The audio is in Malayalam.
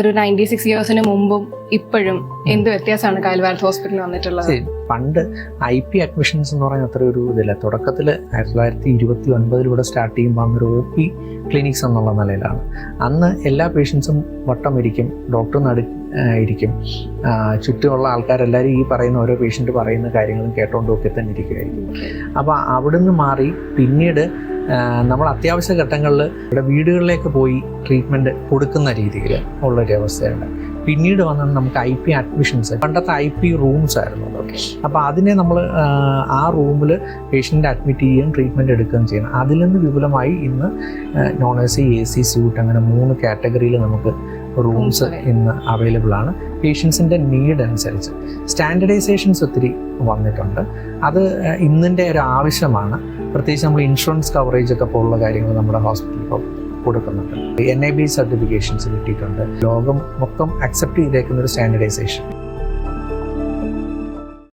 ഒരു 96 ഇയേഴ്സിന് മുമ്പും ഇപ്പോഴും എന്ത് വ്യത്യാസമാണ് കായൽ ഭാരത് ഹോസ്പിറ്റലിൽ വന്നിട്ടുള്ളത്? പണ്ട് IP അഡ്മിഷൻസ് എന്ന് പറയുന്ന അത്ര ഒരു ഇതില്ല. തുടക്കത്തിൽ 1929 സ്റ്റാർട്ട് ചെയ്യുമ്പോൾ അന്നൊരു OP ക്ലിനിക്സ് എന്നുള്ള നിലയിലാണ്. അന്ന് എല്ലാ പേഷ്യൻസും വട്ടം ഇരിക്കും, ഡോക്ടർ ഇരിക്കും, ചുറ്റുമുള്ള ആൾക്കാരെല്ലാവരും ഈ പറയുന്ന ഓരോ പേഷ്യൻ്റ് പറയുന്ന കാര്യങ്ങളും കേട്ടോണ്ടൊക്കെ തന്നെ ഇരിക്കുമായിരിക്കും. അപ്പോൾ അവിടുന്ന് മാറി പിന്നീട് നമ്മൾ അത്യാവശ്യ ഘട്ടങ്ങളിൽ ഇവിടെ വീടുകളിലേക്ക് പോയി ട്രീറ്റ്മെൻറ്റ് കൊടുക്കുന്ന രീതിയിൽ ഉള്ളൊരു അവസ്ഥയുണ്ട്. പിന്നീട് വന്നത് നമുക്ക് IP അഡ്മിഷൻസ്, പണ്ടത്തെ IP റൂംസ് ആയിരുന്നു അതൊക്കെ. അപ്പോൾ അതിനെ നമ്മൾ ആ റൂമിൽ പേഷ്യൻ്റ് അഡ്മിറ്റ് ചെയ്യുകയും ട്രീറ്റ്മെൻറ്റ് എടുക്കുകയും ചെയ്യണം. അതിൽ നിന്ന് വിപുലമായി ഇന്ന് നോൺ AC, AC, സ്യൂട്ട് അങ്ങനെ 3 കാറ്റഗറിയിൽ നമുക്ക് റൂംസ് ഇന്ന് അവൈലബിൾ ആണ്. പേഷ്യൻസിൻ്റെ നീഡ് അനുസരിച്ച് സ്റ്റാൻഡർഡൈസേഷൻസ് ഒത്തിരി വന്നിട്ടുണ്ട്. അത് ഇന്നിൻ്റെ ഒരു ആവശ്യമാണ്. പ്രത്യേകിച്ച് നമ്മൾ ഇൻഷുറൻസ് കവറേജ് ഒക്കെ പോലുള്ള കാര്യങ്ങൾ നമ്മുടെ ഹോസ്പിറ്റലിൽ ഇപ്പോൾ കൊടുക്കുന്നുണ്ട്. NAB സർട്ടിഫിക്കേഷൻസ് കിട്ടിയിട്ടുണ്ട്. ലോകം മൊത്തം അക്സെപ്റ്റ് ചെയ്തേക്കുന്ന ഒരു സ്റ്റാൻഡർഡൈസേഷൻ.